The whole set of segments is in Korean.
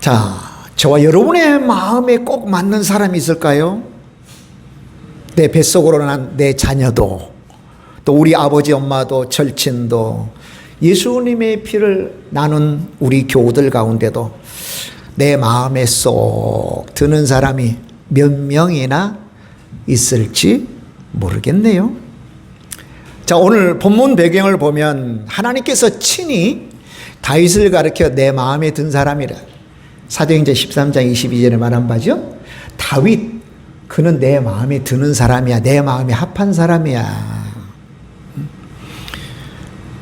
자, 저와 여러분의 마음에 꼭 맞는 사람이 있을까요? 내 뱃속으로 난 내 자녀도, 또 우리 아버지 엄마도, 절친도, 예수님의 피를 나눈 우리 교우들 가운데도 내 마음에 쏙 드는 사람이 몇 명이나 있을지 모르겠네요. 자, 오늘 본문 배경을 보면 하나님께서 친히 다윗을 가리켜 내 마음에 든 사람이라. 사도행전 13장 22절에 말한 바죠. 다윗, 그는 내 마음에 드는 사람이야. 내 마음에 합한 사람이야.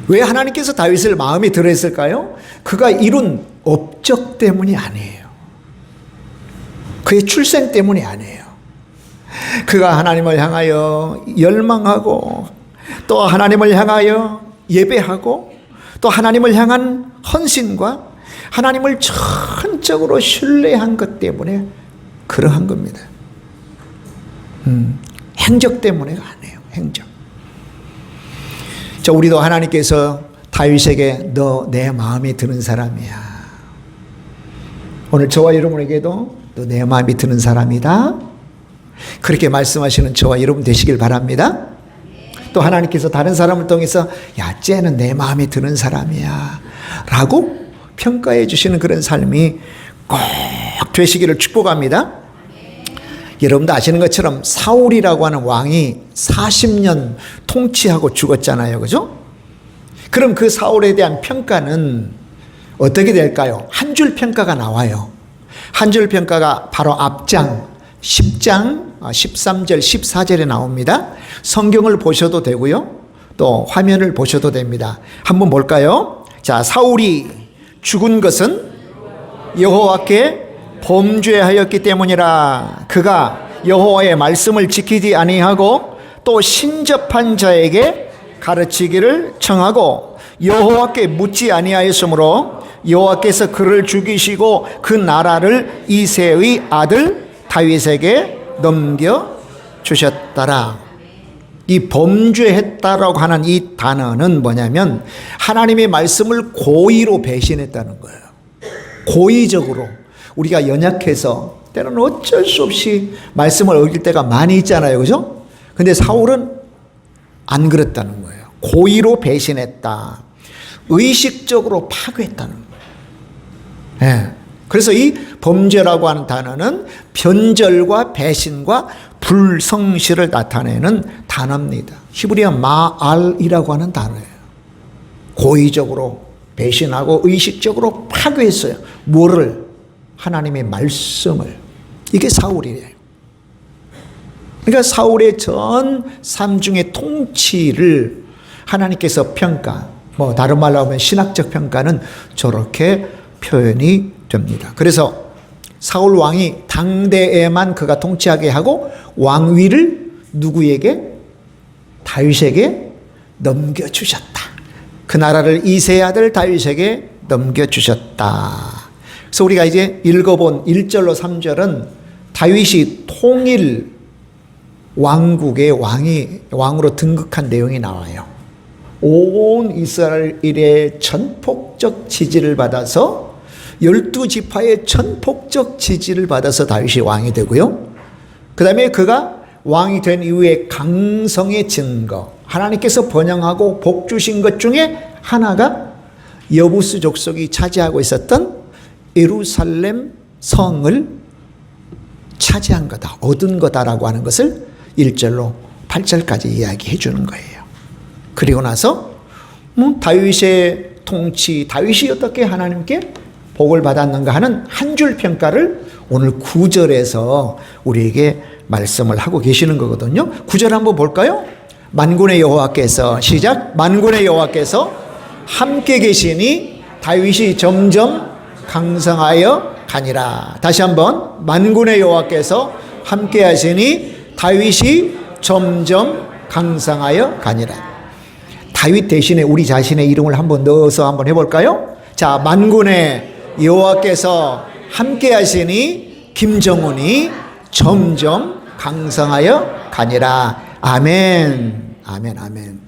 왜 하나님께서 다윗을 마음에 들어 했을까요? 그가 이룬 업적 때문이 아니에요. 그의 출생 때문이 아니에요. 그가 하나님을 향하여 열망하고, 또 하나님을 향하여 예배하고, 또 하나님을 향한 헌신과 하나님을 전적으로 신뢰한 것 때문에 그러한 겁니다. 행적 때문에가 아니에요. 행적. 자, 우리도 하나님께서 다윗에게 너 내 마음에 드는 사람이야. 오늘 저와 여러분에게도 너 내 마음에 드는 사람이다. 그렇게 말씀하시는 저와 여러분 되시길 바랍니다. 또 하나님께서 다른 사람을 통해서 야, 쟤는 내 마음에 드는 사람이야 라고 평가해 주시는 그런 삶이 꼭 되시기를 축복합니다. 여러분도 아시는 것처럼 사울이라고 하는 왕이 40년 통치하고 죽었잖아요. 그죠? 그럼 그 사울에 대한 평가는 어떻게 될까요? 한 줄 평가가 나와요. 한 줄 평가가 바로 앞장 10장 13절 14절에 나옵니다. 성경을 보셔도 되고요. 또 화면을 보셔도 됩니다. 한번 볼까요? 자, 사울이 죽은 것은 여호와께 범죄하였기 때문이라. 그가 여호와의 말씀을 지키지 아니하고 또 신접한 자에게 가르치기를 청하고 여호와께 묻지 아니하였으므로 여호와께서 그를 죽이시고 그 나라를 이새의 아들 다윗에게 넘겨주셨더라. 이 범죄했다라고 하는 이 단어는 뭐냐면 하나님의 말씀을 고의로 배신했다는 거예요. 고의적으로. 우리가 연약해서 때로는 어쩔 수 없이 말씀을 어길 때가 많이 있잖아요. 그죠? 근데 사울은 안 그랬다는 거예요. 고의로 배신했다. 의식적으로 파괴했다는 거예요. 네. 그래서 이 범죄라고 하는 단어는 변절과 배신과 불성실을 나타내는 단어입니다. 히브리어 마알이라고 하는 단어예요. 고의적으로 배신하고 의식적으로 파괴했어요. 뭐를? 하나님의 말씀을. 이게 사울이에요. 그러니까 사울의 전 삼중의 통치를 하나님께서 평가, 뭐 다른 말로 하면 신학적 평가는 저렇게 표현이 됩니다. 그래서 사울 왕이 당대에만 그가 통치하게 하고 왕위를 누구에게? 다윗에게 넘겨주셨다. 그 나라를 이새의 아들 다윗에게 넘겨주셨다. 그래서 우리가 이제 읽어본 1절로 3절은 다윗이 통일 왕국의 왕으로 등극한 내용이 나와요. 온 이스라엘의 전폭적 지지를 받아서 12지파의 전폭적 지지를 받아서 다윗이 왕이 되고요. 그 다음에 그가 왕이 된 이후에 강성의 증거, 하나님께서 번영하고 복 주신 것 중에 하나가 여부스 족속이 차지하고 있었던 예루살렘 성을 차지한 거다, 얻은 거다라고 하는 것을 1절로 8절까지 이야기해 주는 거예요. 그리고 나서 다윗의 통치, 다윗이 어떻게 하나님께 복을 받았는가 하는 한 줄 평가를 오늘 9절에서 우리에게 말씀을 하고 계시는 거거든요. 9절 한번 볼까요? 만군의 여호와께서, 시작. 만군의 여호와께서 함께 계시니 다윗이 점점 강성하여 가니라. 다시 한번, 만군의 여호와께서 함께 하시니 다윗이 점점 강성하여 가니라. 다윗 대신에 우리 자신의 이름을 한번 넣어서 한번 해볼까요? 자, 만군의 여호와께서 함께 하시니 김정은이 점점 강성하여 가니라. 아멘. 아멘. 아멘.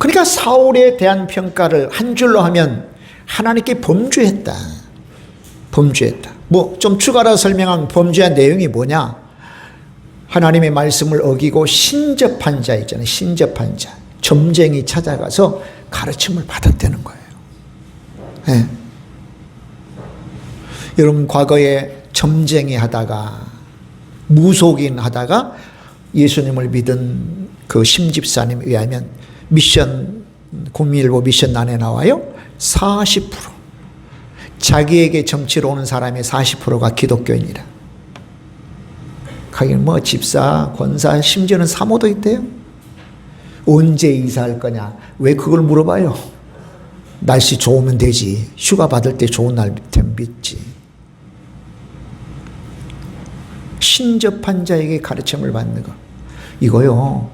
그러니까 사울에 대한 평가를 한 줄로 하면 하나님께 범죄했다. 범죄했다. 뭐 좀 추가로 설명한 범죄한 내용이 뭐냐? 하나님의 말씀을 어기고 신접한 자 있잖아요. 신접한 자. 점쟁이 찾아가서 가르침을 받았다는 거예요. 네. 여러분 과거에 점쟁이 하다가 무속인 하다가 예수님을 믿은 그 심집사님에 의하면 미션, 국민일보 미션란에 나와요. 40%. 자기에게 점치러 오는 사람의 40%가 기독교인이라. 가긴 뭐 집사, 권사, 심지어는 사모도 있대요. 언제 이사할 거냐? 왜 그걸 물어봐요? 날씨 좋으면 되지. 휴가 받을 때 좋은 날 믿지. 신접한 자에게 가르침을 받는 거. 이거요.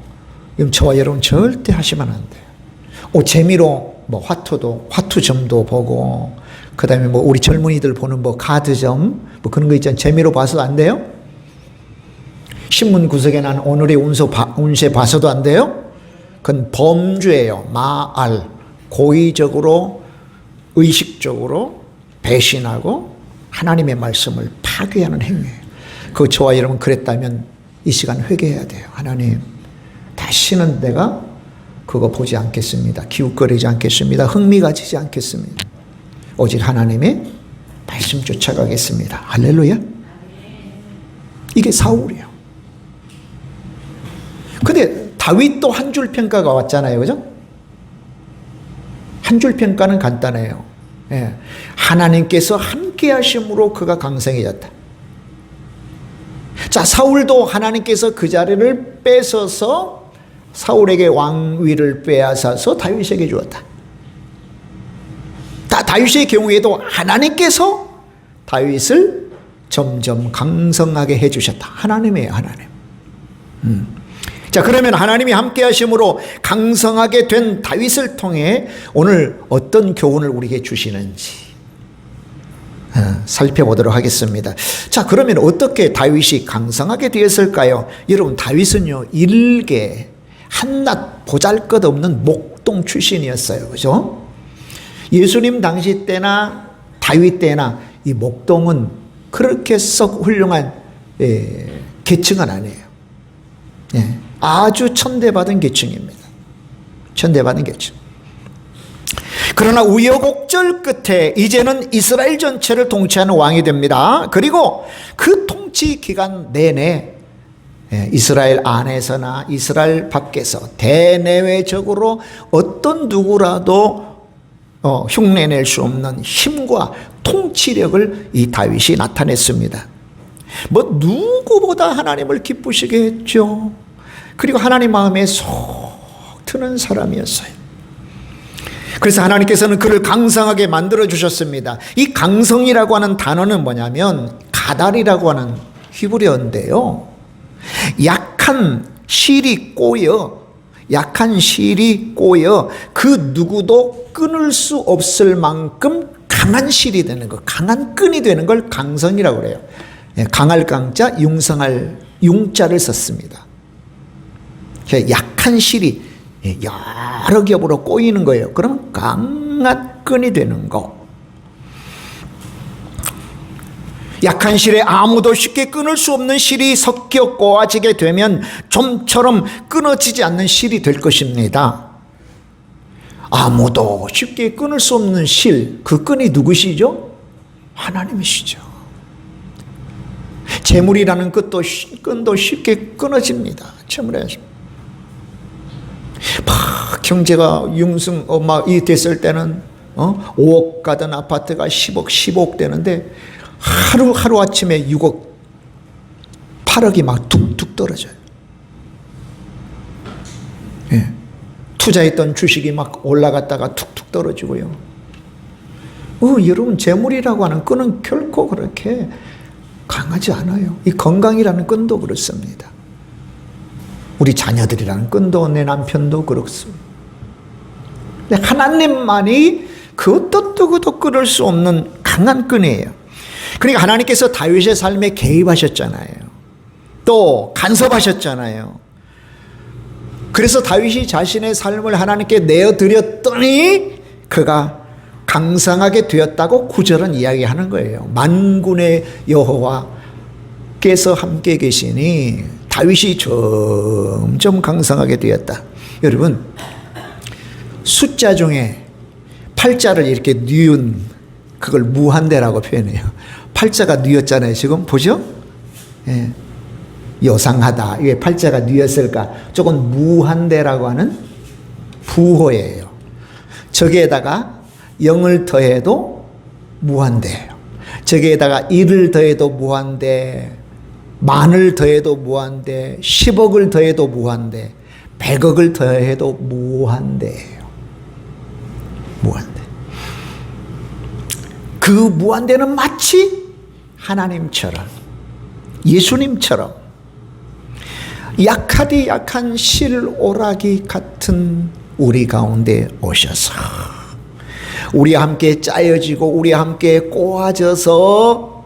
저와 여러분 절대 하시면 안 돼요. 재미로 뭐 화투점도 보고, 그 다음에 뭐 우리 젊은이들 보는 뭐 가드점, 뭐 그런 거 있잖아요. 재미로 봐서도 안 돼요? 신문 구석에 난 오늘의 운세 봐서도 안 돼요? 그건 범죄예요. 마알. 고의적으로, 의식적으로 배신하고 하나님의 말씀을 파괴하는 행위예요. 저와 여러분 그랬다면 이 시간 회개해야 돼요. 하나님, 다시는 내가 그거 보지 않겠습니다. 기웃거리지 않겠습니다. 흥미 가지지 않겠습니다. 오직 하나님의 말씀 쫓아가겠습니다. 할렐루야. 이게 사울이에요. 근데 다윗도 한 줄 평가가 왔잖아요. 그죠? 한 줄 평가는 간단해요. 예. 하나님께서 함께 하심으로 그가 강성해졌다. 자, 사울도 하나님께서 그 자리를 뺏어서 사울에게 왕위를 빼앗아서 다윗에게 주었다. 다윗의 경우에도 하나님께서 다윗을 점점 강성하게 해주셨다. 하나님이에요, 하나님. 자, 그러면 하나님이 함께 하심으로 강성하게 된 다윗을 통해 오늘 어떤 교훈을 우리에게 주시는지 살펴보도록 하겠습니다. 자, 그러면 어떻게 다윗이 강성하게 되었을까요? 여러분, 다윗은요, 일개 한낱 보잘것없는 목동 출신이었어요. 그죠? 예수님 당시 때나 다윗 때나 이 목동은 그렇게 썩 훌륭한 계층은 아니에요. 아주 천대받은 계층입니다. 천대받은 계층. 그러나 우여곡절 끝에 이제는 이스라엘 전체를 통치하는 왕이 됩니다. 그리고 그 통치 기간 내내 이스라엘 안에서나 이스라엘 밖에서 대내외적으로 어떤 누구라도 흉내낼 수 없는 힘과 통치력을 이 다윗이 나타냈습니다. 뭐 누구보다 하나님을 기쁘시게 했죠. 그리고 하나님 마음에 속 드는 사람이었어요. 그래서 하나님께서는 그를 강성하게 만들어 주셨습니다. 이 강성이라고 하는 단어는 뭐냐면 가달이라고 하는 히브리어인데요. 약한 실이 꼬여 그 누구도 끊을 수 없을 만큼 강한 실이 되는 것, 강한 끈이 되는 걸 강성이라고 그래요. 강할 강자, 융성할 융자를 썼습니다. 약한 실이 여러 겹으로 꼬이는 거예요. 그러면 강한 끈이 되는 거. 약한 실에 아무도 쉽게 끊을 수 없는 실이 섞여 꼬아지게 되면 좀처럼 끊어지지 않는 실이 될 것입니다. 아무도 쉽게 끊을 수 없는 실, 그 끈이 누구시죠? 하나님이시죠. 재물이라는 끈도 쉽게 끊어집니다. 재물에서. 경제가 이 됐을 때는 5억 가던 아파트가 10억 되는데 하루 아침에 6억, 8억이 막 툭툭 떨어져요. 투자했던 주식이 막 올라갔다가 툭툭 떨어지고요. 여러분, 재물이라고 하는 끈은 결코 그렇게 강하지 않아요. 이 건강이라는 끈도 그렇습니다. 우리 자녀들이라는 끈도, 내 남편도 그렇습니다. 하나님만이 그 어떤 누구도 끊을 수 없는 강한 끈이에요. 그러니까 하나님께서 다윗의 삶에 개입하셨잖아요. 또 간섭하셨잖아요. 그래서 다윗이 자신의 삶을 하나님께 내어드렸더니 그가 강성하게 되었다고 9절은 이야기하는 거예요. 만군의 여호와께서 함께 계시니 다윗이 점점 강성하게 되었다. 여러분, 숫자 중에 8자를 이렇게 뉘은 그걸 무한대라고 표현해요. 8자가 뉘었잖아요. 지금 보죠? 예. 요상하다. 왜 8자가 뉘었을까? 조금 무한대라고 하는 부호예요. 저기에다가 0을 더해도 무한대예요. 저기에다가 1을 더해도 무한대, 만을 더해도 무한대, 10억을 더해도 무한대, 100억을 더해도 무한대예요. 무한대. 그 무한대는 마치 하나님처럼, 예수님처럼 약하디 약한 실오라기 같은 우리 가운데 오셔서 우리와 함께 짜여지고 우리와 함께 꼬아져서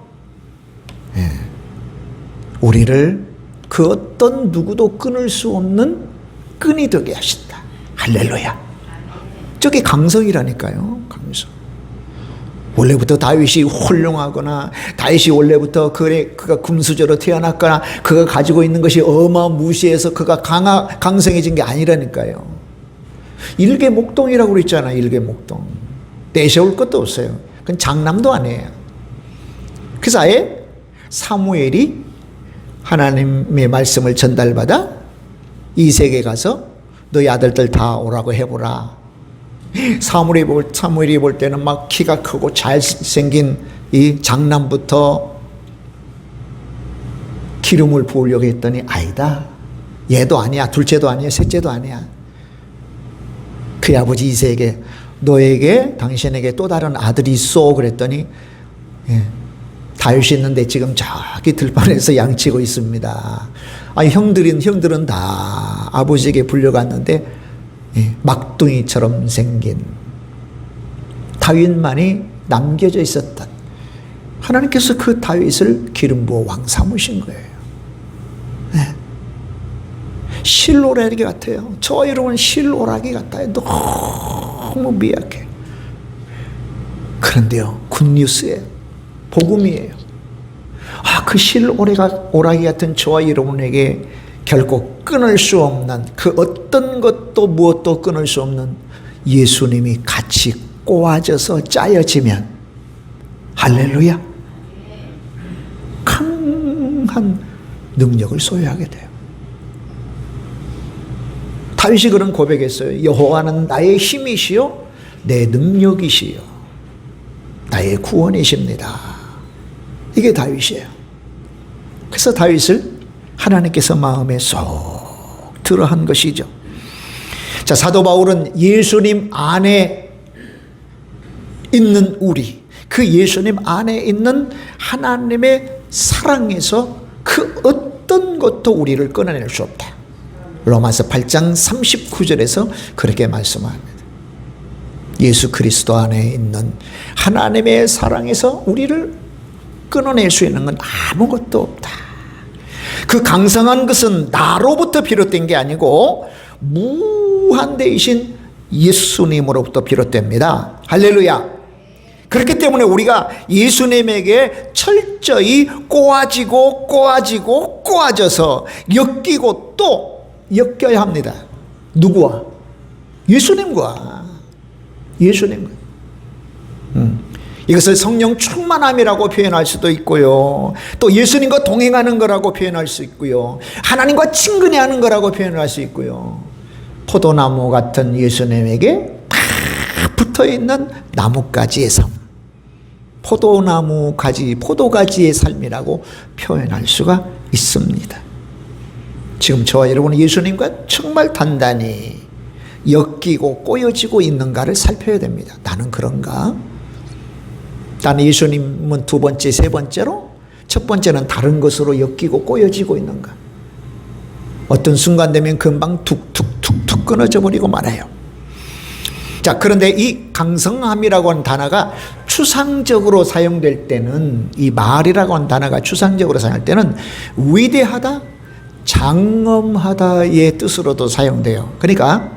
우리를 그 어떤 누구도 끊을 수 없는 끈이 되게 하신다. 할렐루야. 저게 강성이라니까요. 강성. 원래부터 다윗이 훌륭하거나 다윗이 원래부터 그가 금수저로 태어났거나 그가 가지고 있는 것이 어마무시해서 그가 강성해진 게 아니라니까요. 일개목동이라고 그랬잖아요. 일개목동. 내세울 것도 없어요. 그건 장남도 아니에요. 그래서 아예 사무엘이 하나님의 말씀을 전달받아 이색에 가서 너희 아들들 다 오라고 해보라. 사무엘이 볼 때는 막 키가 크고 잘생긴 이 장남부터 기름을 부으려고 했더니 아니다. 얘도 아니야. 둘째도 아니야. 셋째도 아니야. 그의 아버지 이세에게 너에게 당신에게 또 다른 아들이 있어 그랬더니 다윗이 있는데 지금 저기 들판에서 양치고 있습니다. 아니 형들은 다 아버지에게 불려갔는데 막둥이처럼 생긴 다윗만이 남겨져 있었던 하나님께서 그 다윗을 기름 부어 왕 삼으신 거예요. 실오라기 같아요. 저 여러분 실오라기 같아요. 너무 미약해. 그런데요, 굿뉴스예요. 복음이에요. 그 실오라기 같은 저와 여러분에게 결코 끊을 수 없는 그 어떤 것도 무엇도 끊을 수 없는 예수님이 같이 꼬아져서 짜여지면 할렐루야, 강한 능력을 소유하게 돼요. 다윗이 그런 고백했어요. 여호와는 나의 힘이시요 내 능력이시요 나의 구원이십니다. 이게 다윗이에요. 그래서 다윗을 하나님께서 마음에 쏙 들어한 것이죠. 자, 사도 바울은 예수님 안에 있는 우리, 그 예수님 안에 있는 하나님의 사랑에서 그 어떤 것도 우리를 끊어낼 수 없다. 로마서 8장 39절에서 그렇게 말씀합니다. 예수 그리스도 안에 있는 하나님의 사랑에서 우리를 끊어낼 수 있는 건 아무것도 없다. 그 강성한 것은 나로부터 비롯된 게 아니고 무한대이신 예수님으로부터 비롯됩니다. 할렐루야. 그렇기 때문에 우리가 예수님에게 철저히 꼬아져서 엮이고 또 엮여야 합니다. 누구와? 예수님과. 이것을 성령 충만함이라고 표현할 수도 있고요. 또 예수님과 동행하는 거라고 표현할 수 있고요. 하나님과 친근히 하는 거라고 표현할 수 있고요. 포도나무 같은 예수님에게 딱 붙어있는 나뭇가지의 삶. 포도가지의 삶이라고 표현할 수가 있습니다. 지금 저와 여러분은 예수님과 정말 단단히 엮이고 꼬여지고 있는가를 살펴야 됩니다. 나는 그런가? 나는 예수님은 두 번째, 세 번째로, 첫 번째는 다른 것으로 엮이고 꼬여지고 있는가? 어떤 순간 되면 금방 툭툭툭툭 끊어져 버리고 말아요. 자, 그런데 이 강성함이라고 하는 단어가 추상적으로 사용될 때는, 이 말이라고 하는 단어가 추상적으로 사용할 때는 위대하다, 장엄하다의 뜻으로도 사용돼요. 그러니까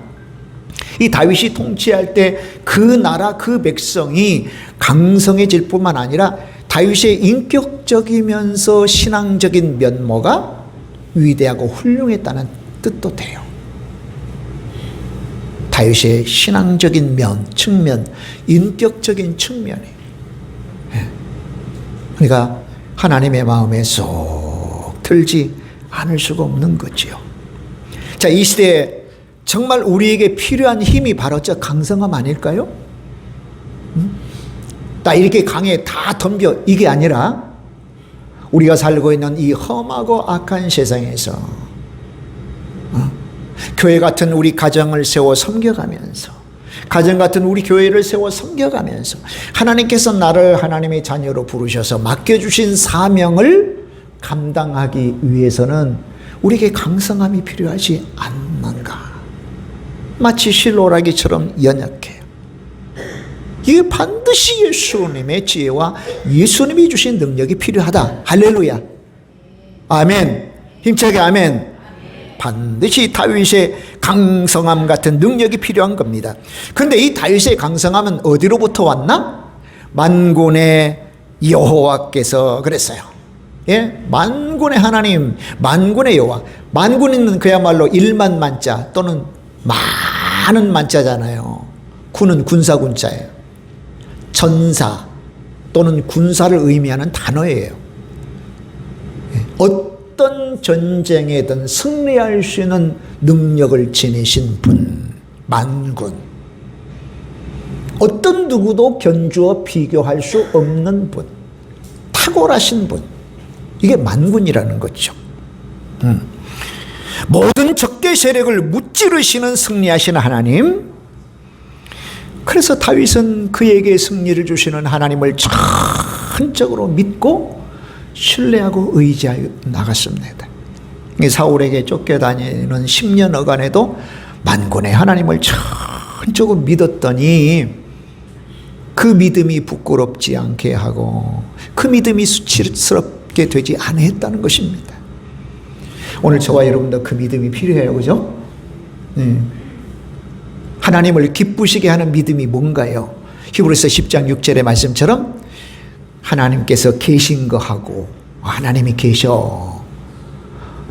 이 다윗이 통치할 때 그 나라 그 백성이 강성해질 뿐만 아니라 다윗의 인격적이면서 신앙적인 면모가 위대하고 훌륭했다는 뜻도 돼요. 다윗의 신앙적인 측면, 인격적인 측면이. 그러니까 하나님의 마음에 쏙 들지 않을 수가 없는 거지요. 자, 이 시대에 정말 우리에게 필요한 힘이 바로 저 강성함 아닐까요? 나 이렇게 강에 다 덤벼 이게 아니라 우리가 살고 있는 이 험하고 악한 세상에서 교회 같은 우리 가정을 세워 섬겨가면서, 가정 같은 우리 교회를 세워 섬겨가면서 하나님께서 나를 하나님의 자녀로 부르셔서 맡겨주신 사명을 감당하기 위해서는 우리에게 강성함이 필요하지 않는가. 마치 실로라기처럼 연약해요. 이게 반드시 예수님의 지혜와 예수님이 주신 능력이 필요하다. 할렐루야. 아멘. 힘차게 아멘. 반드시 다윗의 강성함 같은 능력이 필요한 겁니다. 그런데 이 다윗의 강성함은 어디로부터 왔나? 만군의 여호와께서 그랬어요. 예? 만군의 하나님, 만군의 여호와. 만군은 그야말로 1만 만자 또는 많은 만자잖아요. 군은 군사군자예요. 전사 또는 군사를 의미하는 단어예요. 어떤 전쟁에든 승리할 수 있는 능력을 지니신 분, 만군. 어떤 누구도 견주어 비교할 수 없는 분, 탁월하신 분. 이게 만군이라는 거죠. 모든 적개 세력을 무찌르시는 승리하시는 하나님. 그래서 다윗은 그에게 승리를 주시는 하나님을 전적으로 믿고 신뢰하고 의지하여 나갔습니다. 사울에게 쫓겨다니는 10년여간에도 만군의 하나님을 전적으로 믿었더니 그 믿음이 부끄럽지 않게 하고 그 믿음이 수치스럽게 되지 않았다는 것입니다. 오늘 저와 여러분도 그 믿음이 필요해요. 그죠? 하나님을 기쁘시게 하는 믿음이 뭔가요? 히브리서 10장 6절의 말씀처럼 하나님께서 계신 거하고 하나님이 계셔.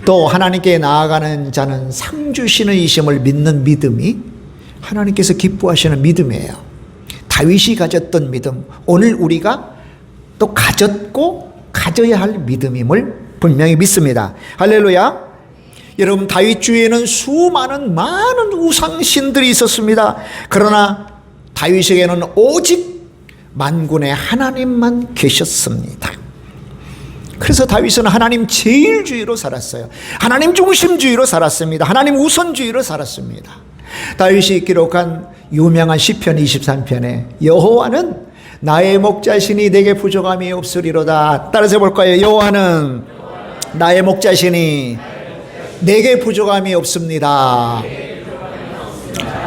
또 하나님께 나아가는 자는 상 주시는 이심을 믿는 믿음이 하나님께서 기뻐하시는 믿음이에요. 다윗이 가졌던 믿음, 오늘 우리가 또 가졌고 가져야 할 믿음임을 분명히 믿습니다. 할렐루야. 여러분, 다윗 주위에는 수많은 많은 우상신들이 있었습니다. 그러나 다윗에게는 오직 만군의 하나님만 계셨습니다. 그래서 다윗은 하나님 제일주의로 살았어요. 하나님 중심주의로 살았습니다. 하나님 우선주의로 살았습니다. 다윗이 기록한 유명한 시편 23편에 여호와는 나의 목자시니 내게 부족함이 없으리로다. 따라서 볼까요? 여호와는 나의 목자시니 내게 부족함이 없습니다.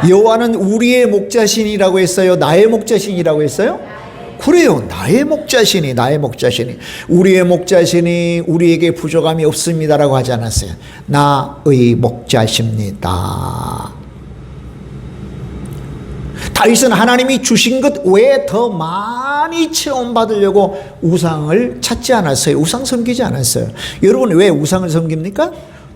여호와는 우리의 목자신이라고 했어요? 나의 목자신이라고 했어요? 그래요. 나의 목자신이, 나의 목자신이. 우리의 목자신이 우리에게 부족함이 없습니다라고 하지 않았어요. 나의 목자십니다. 다윗은 하나님이 주신 것 외에 더 많이 체험받으려고 우상을 찾지 않았어요. 우상 섬기지 않았어요. 여러분, 왜 우상을 섬깁니까?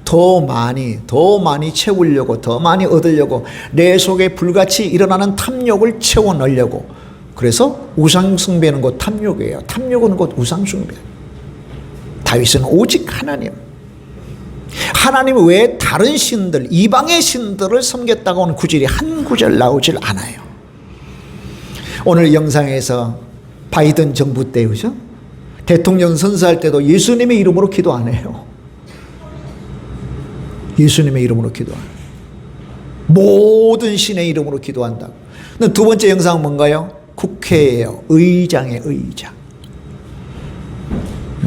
더 많이 채우려고, 더 많이 얻으려고, 내 속에 불같이 일어나는 탐욕을 채워 넣으려고. 그래서 우상 숭배는 곧 탐욕이에요. 탐욕은 곧 우상 숭배. 다윗은 오직 하나님 외에 다른 신들, 이방의 신들을 섬겼다고는 구절이 한 구절 나오질 않아요. 오늘 영상에서 바이든 정부 때, 그죠? 대통령 선서할 때도 예수님의 이름으로 기도 안 해요. 예수님의 이름으로 기도 안 해요. 모든 신의 이름으로 기도한다고. 두 번째 영상은 뭔가요? 국회예요. 의장의 의장.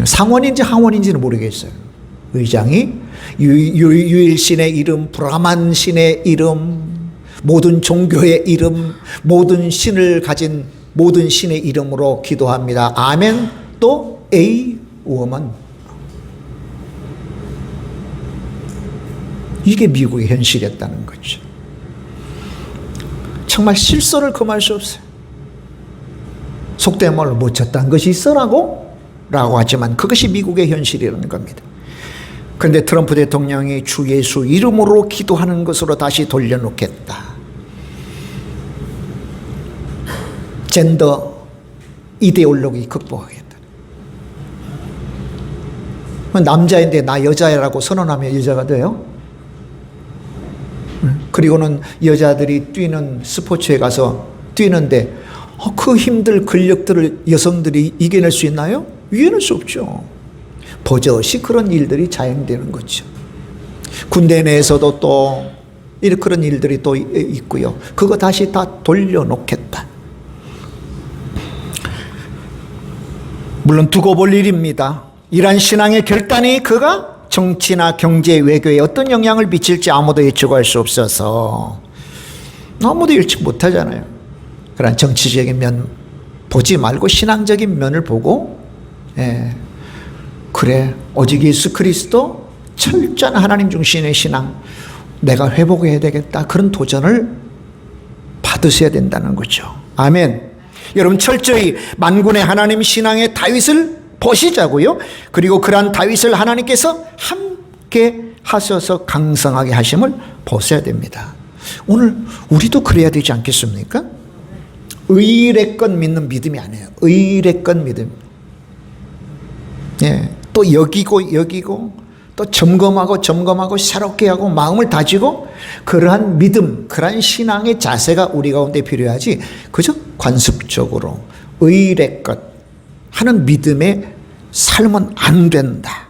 상원인지 하원인지는 모르겠어요. 의장이 유일신의 이름, 브라만 신의 이름, 모든 종교의 이름, 모든 신을 가진 모든 신의 이름으로 기도합니다. 아멘. 또 A woman. 이게 미국의 현실이었다는 거죠. 정말 실소를 금할 수 없어요. 속된 말로 못 쳤다는 것이 있어라고 하지만 그것이 미국의 현실이라는 겁니다. 그런데 트럼프 대통령이 주 예수 이름으로 기도하는 것으로 다시 돌려놓겠다. 젠더 이데올로기 극복하겠다. 남자인데 나 여자라고 선언하면 여자가 돼요? 그리고는 여자들이 뛰는 스포츠에 가서 뛰는데 그 힘들 근력들을 여성들이 이겨낼 수 있나요? 이겨낼 수 없죠. 버젓이 그런 일들이 자행되는 거죠. 군대 내에서도 또 그런 일들이 또 있고요. 그거 다시 다 돌려놓겠다. 물론 두고 볼 일입니다. 이러한 신앙의 결단이 그가 정치나 경제, 외교에 어떤 영향을 미칠지 아무도 예측할 수 없어서 아무도 예측 못하잖아요. 그런 정치적인 면 보지 말고 신앙적인 면을 보고 그래 오직 예수 그리스도 철저한 하나님 중심의 신앙 내가 회복해야 되겠다. 그런 도전을 받으셔야 된다는 거죠. 아멘. 여러분 철저히 만군의 하나님 신앙의 다윗을 보시자고요. 그리고 그러한 다윗을 하나님께서 함께 하셔서 강성하게 하심을 보셔야 됩니다. 오늘 우리도 그래야 되지 않겠습니까? 의례껏 믿는 믿음이 아니에요. 의례껏 믿음. 또 여기고 또 점검하고 새롭게 하고 마음을 다지고 그러한 믿음, 그러한 신앙의 자세가 우리 가운데 필요하지. 그저 관습적으로 의례껏 하는 믿음의 삶은 안 된다.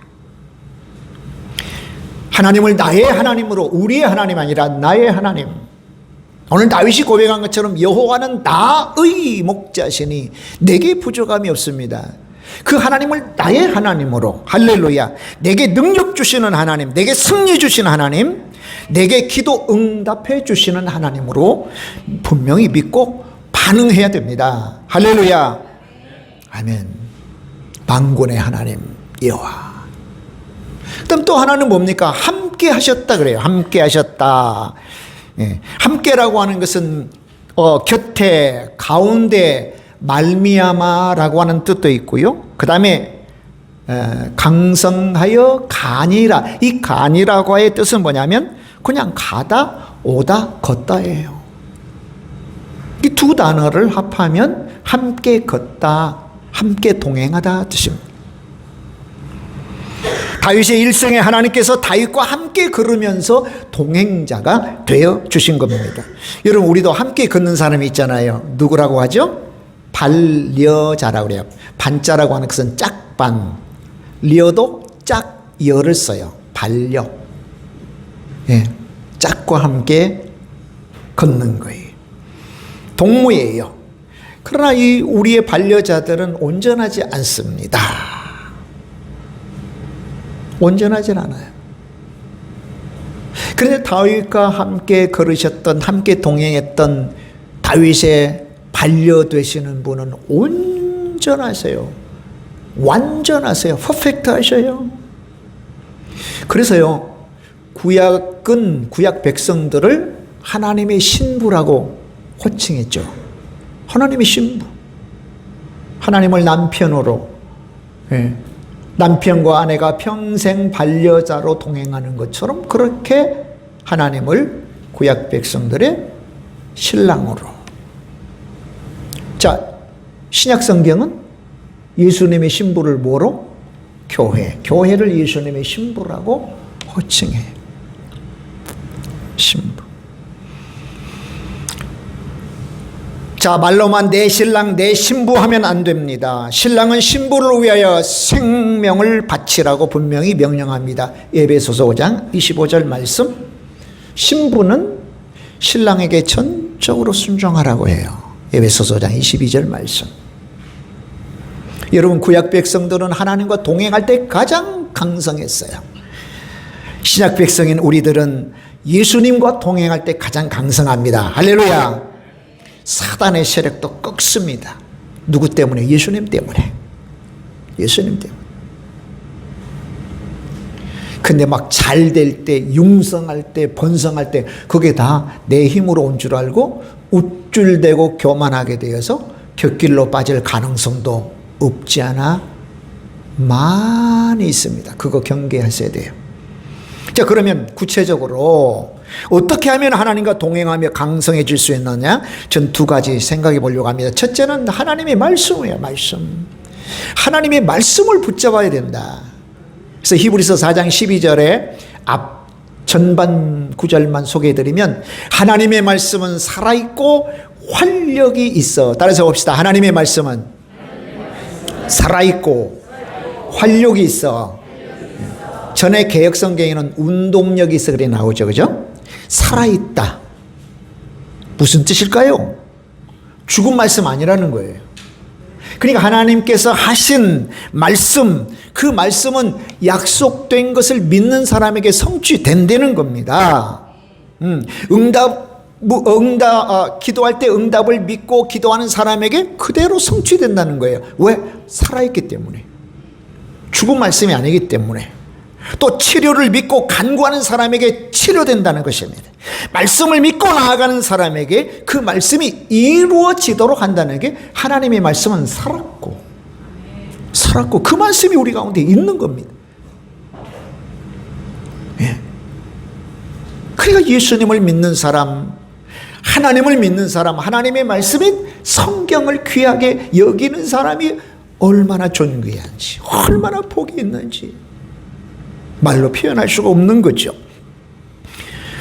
하나님을 나의 하나님으로, 우리의 하나님 아니라 나의 하나님. 오늘 다윗이 고백한 것처럼 여호와는 나의 목자시니 내게 부족함이 없습니다. 그 하나님을 나의 하나님으로, 할렐루야, 내게 능력 주시는 하나님, 내게 승리 주시는 하나님, 내게 기도 응답해 주시는 하나님으로 분명히 믿고 반응해야 됩니다. 할렐루야. 아멘. 만군의 하나님 여호와. 그다음 또 하나는 뭡니까? 함께 하셨다 그래요. 함께 하셨다. 함께라고 하는 것은 곁에, 가운데, 말미암아라고 하는 뜻도 있고요. 그 다음에 강성하여 간이라. 이 간이라고 의 뜻은 뭐냐면 그냥 가다, 오다, 걷다예요. 이 두 단어를 합하면 함께 걷다, 함께 동행하다 뜻입니다. 다윗의 일생에 하나님께서 다윗과 함께 걸으면서 동행자가 되어 주신 겁니다. 여러분 우리도 함께 걷는 사람이 있잖아요. 누구라고 하죠? 반려자라고 그래요. 반자라고 하는 것은 짝반, 려도 짝여를 써요. 반려. 짝과 함께 걷는 거예요. 동무예요. 그러나 이 우리의 반려자들은 온전하지 않습니다. 온전하진 않아요. 그런데 다윗과 함께 걸으셨던, 함께 동행했던 다윗의 반려되시는 분은 온전하세요. 완전하세요. 퍼펙트 하셔요. 그래서요, 구약 백성들을 하나님의 신부라고 호칭했죠. 하나님의 신부. 하나님을 남편으로, 남편과 아내가 평생 반려자로 동행하는 것처럼 그렇게 하나님을 구약 백성들의 신랑으로. 자, 신약 성경은 예수님의 신부를 뭐로? 교회. 교회를 예수님의 신부라고 호칭해요. 신부. 자, 말로만 내 신랑, 내 신부 하면 안 됩니다. 신랑은 신부를 위하여 생명을 바치라고 분명히 명령합니다. 에베소서 5장 25절 말씀. 신부는 신랑에게 전적으로 순종하라고 해요. 에베소서 5장 22절 말씀. 여러분 구약 백성들은 하나님과 동행할 때 가장 강성했어요. 신약 백성인 우리들은 예수님과 동행할 때 가장 강성합니다. 할렐루야. 사단의 세력도 꺾습니다. 누구 때문에? 예수님 때문에. 예수님 때문에. 근데 막 잘 될 때, 융성할 때, 번성할 때 그게 다 내 힘으로 온 줄 알고 우쭐대고 교만하게 되어서 곁길로 빠질 가능성도 없지 않아 많이 있습니다. 그거 경계하셔야 돼요. 자, 그러면 구체적으로 어떻게 하면 하나님과 동행하며 강성해질 수 있느냐? 전 두 가지 생각해 보려고 합니다. 첫째는 하나님의 말씀이에요. 말씀. 하나님의 말씀을 붙잡아야 된다. 그래서 히브리서 4장 12절에 앞 전반 구절만 소개해드리면 하나님의 말씀은 살아있고 활력이 있어. 따라서 봅시다. 하나님의 말씀은 살아있고 활력이 있어. 전에 개역성경에는 운동력이 있어 그래 나오죠. 그죠? 살아있다. 무슨 뜻일까요? 죽은 말씀 아니라는 거예요. 그러니까 하나님께서 하신 말씀, 그 말씀은 약속된 것을 믿는 사람에게 성취된다는 겁니다. 기도할 때 응답을 믿고 기도하는 사람에게 그대로 성취된다는 거예요. 왜? 살아있기 때문에. 죽은 말씀이 아니기 때문에. 또 치료를 믿고 간구하는 사람에게 치료된다는 것입니다. 말씀을 믿고 나아가는 사람에게 그 말씀이 이루어지도록 한다는 게 하나님의 말씀은 살았고 그 말씀이 우리 가운데 있는 겁니다. 예. 그러니까 예수님을 믿는 사람, 하나님을 믿는 사람, 하나님의 말씀인 성경을 귀하게 여기는 사람이 얼마나 존귀한지, 얼마나 복이 있는지 말로 표현할 수가 없는 거죠.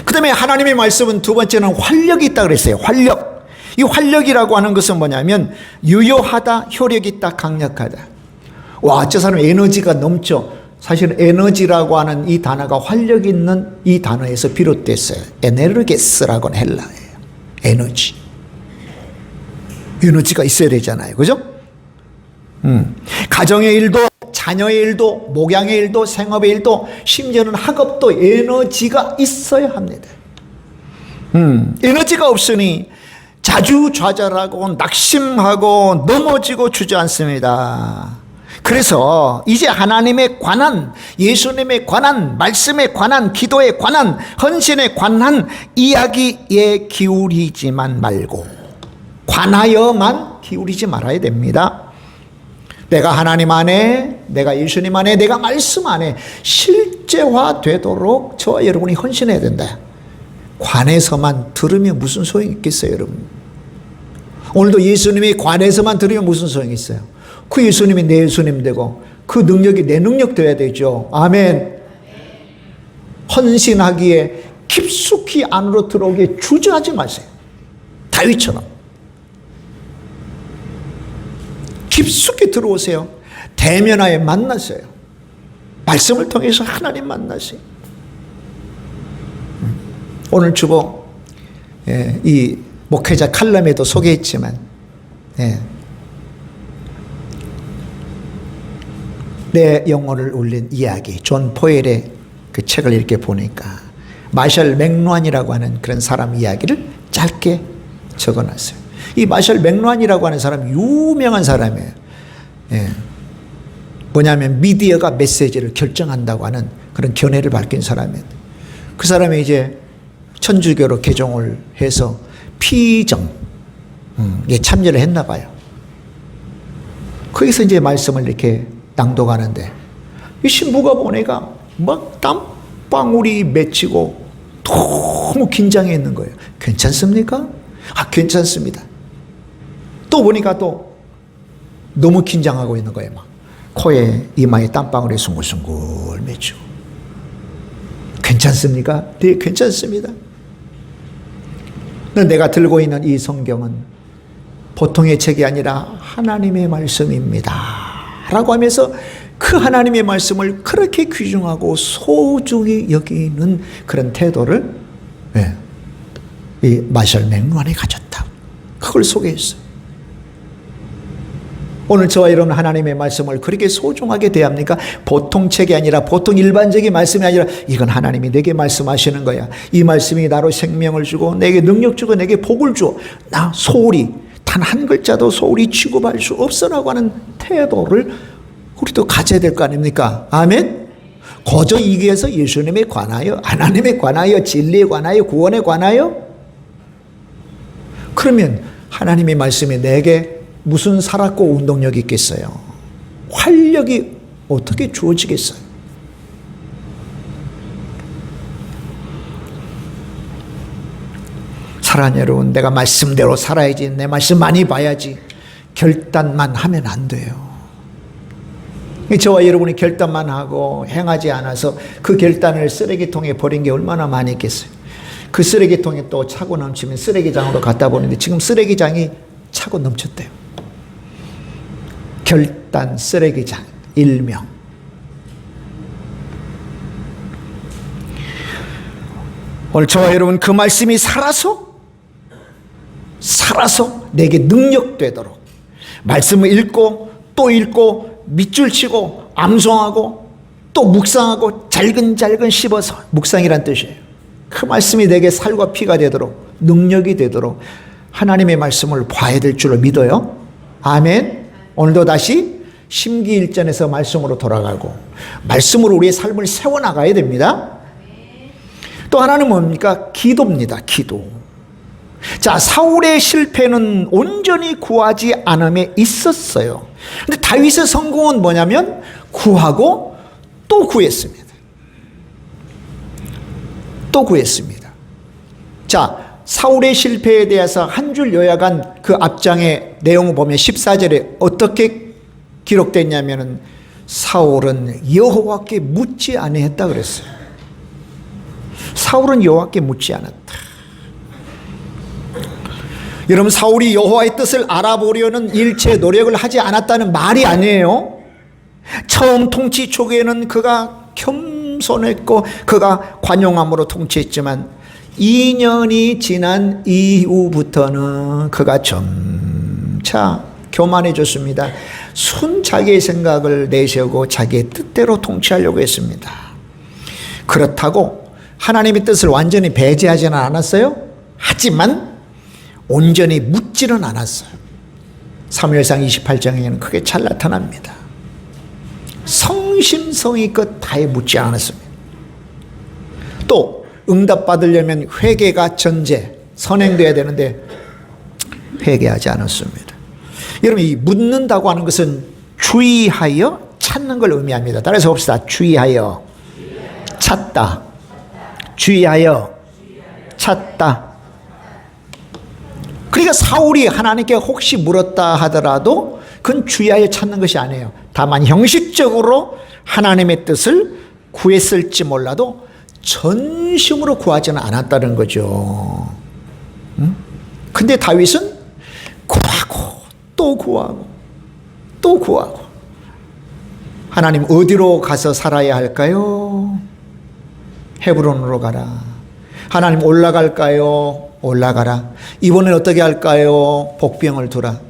그 다음에 하나님의 말씀은 두 번째는 활력이 있다 그랬어요. 활력. 이 활력이라고 하는 것은 뭐냐면 유효하다, 효력이 있다, 강력하다. 와, 저 사람 에너지가 넘쳐. 사실은 에너지라고 하는 이 단어가 활력 있는 이 단어에서 비롯됐어요. 에네르게스라고는 헬라예요. 에너지. 에너지가 있어야 되잖아요. 그죠? 가정의 일도, 자녀의 일도, 목양의 일도, 생업의 일도, 심지어는 학업도 에너지가 있어야 합니다. 에너지가 없으니 자주좌절하고 낙심하고 넘어지고 주저앉습니다. 그래서 이제 하나님에 관한, 예수님에 관한, 말씀에 관한, 기도에 관한, 헌신에 관한 이야기에 기울이지만 말고 관하여만 기울이지 말아야 됩니다. 내가 하나님 안에, 내가 예수님 안에, 내가 말씀 안에 실제화되도록 저와 여러분이 헌신해야 된다. 관에서만 들으면 무슨 소용이 있겠어요, 여러분? 오늘도 예수님이 관에서만 들으면 무슨 소용이 있어요? 그 예수님이 내 예수님 되고 그 능력이 내 능력 되어야 되죠. 아멘. 헌신하기에 깊숙이 안으로 들어오기에 주저하지 마세요. 다윗처럼 깊숙이 들어오세요. 대면하에 만나세요. 말씀을 통해서 하나님 만나세요. 오늘 주보 이 목회자 칼럼에도 소개했지만 내 영혼을 울린 이야기, 존 포엘의 그 책을 이렇게 보니까 마셜 맥루한이라고 하는 그런 사람 이야기를 짧게 적어놨어요. 이 마셜 맥루한이라고 하는 사람 유명한 사람이에요. 뭐냐면 미디어가 메시지를 결정한다고 하는 그런 견해를 밝힌 사람이에요. 그 사람이 이제 천주교로 개종을 해서 피정에 참여를 했나 봐요. 거기서 이제 말씀을 이렇게 낭독하는데 이 신부가 보니까 막 땀방울이 맺히고 너무 긴장해 있는 거예요. 괜찮습니까? 아, 괜찮습니다. 또 보니까 또 너무 긴장하고 있는 거예요. 막 코에 이마에 땀방울이 숭글숭글 맺히고. 괜찮습니까? 네, 괜찮습니다. 내가 들고 있는 이 성경은 보통의 책이 아니라 하나님의 말씀입니다 라고 하면서 그 하나님의 말씀을 그렇게 귀중하고 소중히 여기는 그런 태도를 이 마셜 맥루한이 가졌다. 그걸 소개했어요. 오늘 저와 여러분 하나님의 말씀을 그렇게 소중하게 대합니까? 보통 책이 아니라 보통 일반적인 말씀이 아니라 이건 하나님이 내게 말씀하시는 거야. 이 말씀이 나로 생명을 주고 내게 능력 주고 내게 복을 줘. 나 소홀히 단 한 글자도 소홀히 취급할 수 없어라고 하는 태도를 우리도 가져야 될 거 아닙니까? 아멘? 거저 이기에서 예수님에 관하여, 하나님에 관하여, 진리에 관하여, 구원에 관하여? 그러면 하나님의 말씀이 내게 무슨 살았고 운동력이 있겠어요? 활력이 어떻게 주어지겠어요? 사랑하는 여러분, 내가 말씀대로 살아야지, 내 말씀 많이 봐야지, 결단만 하면 안 돼요. 저와 여러분이 결단만 하고 행하지 않아서 그 결단을 쓰레기통에 버린 게 얼마나 많이 있겠어요. 그 쓰레기통에 또 차고 넘치면 쓰레기장으로 갖다 보는데 지금 쓰레기장이 차고 넘쳤대요. 결단 쓰레기장, 일명. 오늘 저와 여러분 그 말씀이 살아서 내게 능력되도록 말씀을 읽고 또 읽고 밑줄 치고 암송하고 또 묵상하고 잘근잘근 씹어서, 묵상이란 뜻이에요. 그 말씀이 내게 살과 피가 되도록, 능력이 되도록 하나님의 말씀을 봐야 될 줄로 믿어요. 아멘. 오늘도 다시 심기일전에서 말씀으로 돌아가고 말씀으로 우리의 삶을 세워나가야 됩니다. 또 하나는 뭡니까? 기도입니다. 기도. 자, 사울의 실패는 온전히 구하지 않음에 있었어요. 근데 다윗의 성공은 뭐냐면 구하고 또 구했습니다. 또 구했습니다. 자, 사울의 실패에 대해서 한 줄 요약한 그 앞장의 내용을 보면 14절에 어떻게 기록됐냐면은 사울은 여호와께 묻지 아니했다 그랬어요. 사울은 여호와께 묻지 않았다. 여러분, 사울이 여호와의 뜻을 알아보려는 일체 노력을 하지 않았다는 말이 아니에요. 처음 통치 초기에는 그가 겸손했고 그가 관용함으로 통치했지만 2년이 지난 이후부터는 그가 점차 교만해졌습니다. 자기의 생각을 내세우고 자기의 뜻대로 통치하려고 했습니다. 그렇다고 하나님의 뜻을 완전히 배제하지는 않았어요. 하지만 온전히 묻지는 않았어요. 사무엘상 28장에는 그게 잘 나타납니다. 성심성의껏 다해 묻지 않았습니다. 또 응답받으려면 회개가 전제, 선행돼야 되는데 회개하지 않았습니다. 여러분, 이 묻는다고 하는 것은 주의하여 찾는 걸 의미합니다. 따라서 봅시다. 주의하여 찾다. 주의하여 찾다. 그러니까 사울이 하나님께 혹시 물었다 하더라도 그건 주의하여 찾는 것이 아니에요. 다만 형식적으로 하나님의 뜻을 구했을지 몰라도 전심으로 구하지는 않았다는 거죠. 근데 다윗은 구하고 또 구하고 또 구하고. 하나님, 어디로 가서 살아야 할까요? 헤브론으로 가라. 하나님, 올라갈까요? 올라가라. 이번엔 어떻게 할까요? 복병을 두라.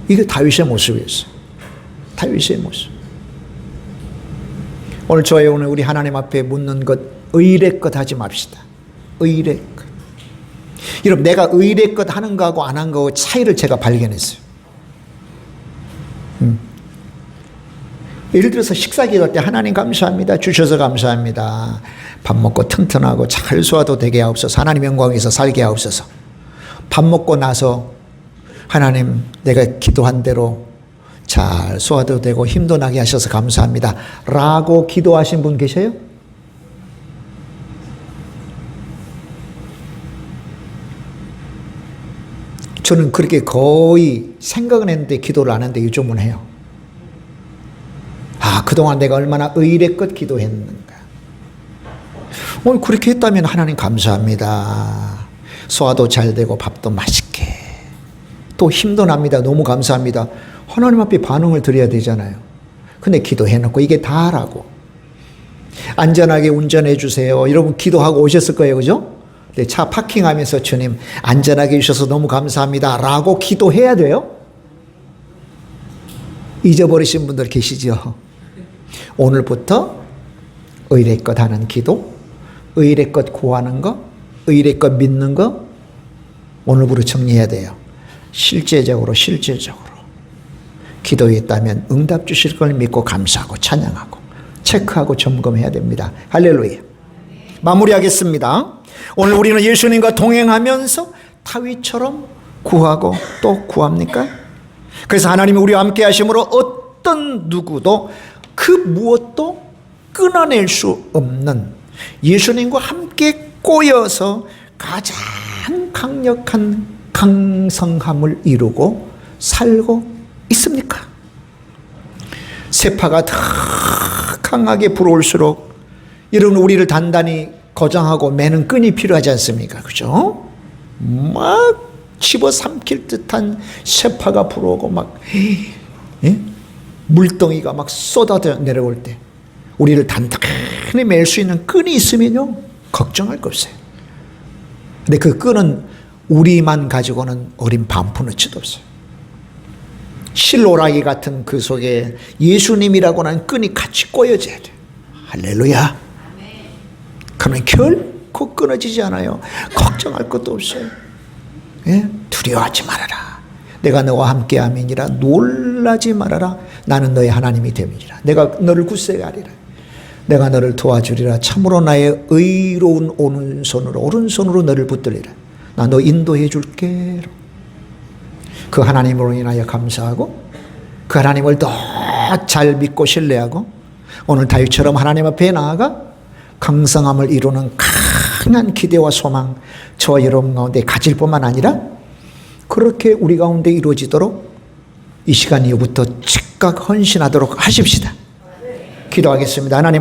이게 다윗의 모습이었어요. 다윗의 모습. 오늘 저희 오늘 우리 하나님 앞에 묻는 것 의례껏 하지 맙시다. 의례껏. 여러분, 내가 의례껏 하는 거하고 안 한 거하고 차이를 제가 발견했어요. 예를 들어서 식사 기도할 때 하나님 감사합니다. 주셔서 감사합니다. 밥 먹고 튼튼하고 잘 소화도 되게 하옵소서. 하나님 영광에서 살게 하옵소서. 밥 먹고 나서 하나님, 내가 기도한 대로 잘 소화도 되고 힘도 나게 하셔서 감사합니다 라고 기도하신 분 계세요? 저는 그렇게 거의 생각은 했는데 기도를 안 하는데 요즘은 해요. 아, 그동안 내가 얼마나 의례껏 기도했는가. 오늘 그렇게 했다면 하나님 감사합니다. 소화도 잘 되고 밥도 맛있게, 또 힘도 납니다. 너무 감사합니다. 하나님 앞에 반응을 드려야 되잖아요. 근데 기도해놓고 이게 다라고. 안전하게 운전해 주세요. 여러분 기도하고 오셨을 거예요. 그죠? 네, 차 파킹하면서 주님 안전하게 해주셔서 너무 감사합니다 라고 기도해야 돼요. 잊어버리신 분들 계시죠? 오늘부터 의례껏 하는 기도, 의례껏 구하는 거, 의례껏 믿는 거 오늘부로 정리해야 돼요. 실제적으로 기도했다면 응답 주실 걸 믿고 감사하고 찬양하고 체크하고 점검해야 됩니다. 할렐루야. 마무리하겠습니다. 오늘 우리는 예수님과 동행하면서 다윗처럼 구하고 또 구합니까? 그래서 하나님이 우리와 함께 하심으로 어떤 누구도 그 무엇도 끊어낼 수 없는 예수님과 함께 꼬여서 가장 강력한 강성함을 이루고 살고 있습니까? 세파가 더 강하게 불어올수록 여러분 우리를 단단히 고정하고 매는 끈이 필요하지 않습니까? 그죠? 막 집어삼킬 듯한 세파가 불어오고 막 물덩이가 막 쏟아 내려올 때 우리를 단단히 맬 수 있는 끈이 있으면요 걱정할 거 없어요. 근데 그 끈은 우리만 가지고는 어린 반푼어치도 없어요. 실로라기 같은 그 속에 예수님이라고 하는 끈이 같이 꼬여져야 돼요. 할렐루야. 그는 결코 끊어지지 않아요. 걱정할 것도 없어요. 예? 두려워하지 말아라. 내가 너와 함께함이니라. 놀라지 말아라. 나는 너의 하나님이 됨이니라. 내가 너를 굳세게 하리라. 내가 너를 도와주리라. 참으로 나의 의로운 오른손으로 너를 붙들리라. 나 너 인도해 줄게. 그 하나님으로 인하여 감사하고 그 하나님을 더 잘 믿고 신뢰하고 오늘 다윗처럼 하나님 앞에 나아가 강성함을 이루는 강한 기대와 소망 저와 여러분 가운데 가질 뿐만 아니라 그렇게 우리 가운데 이루어지도록 이 시간 이후부터 즉각 헌신하도록 하십시다. 기도하겠습니다. 하나님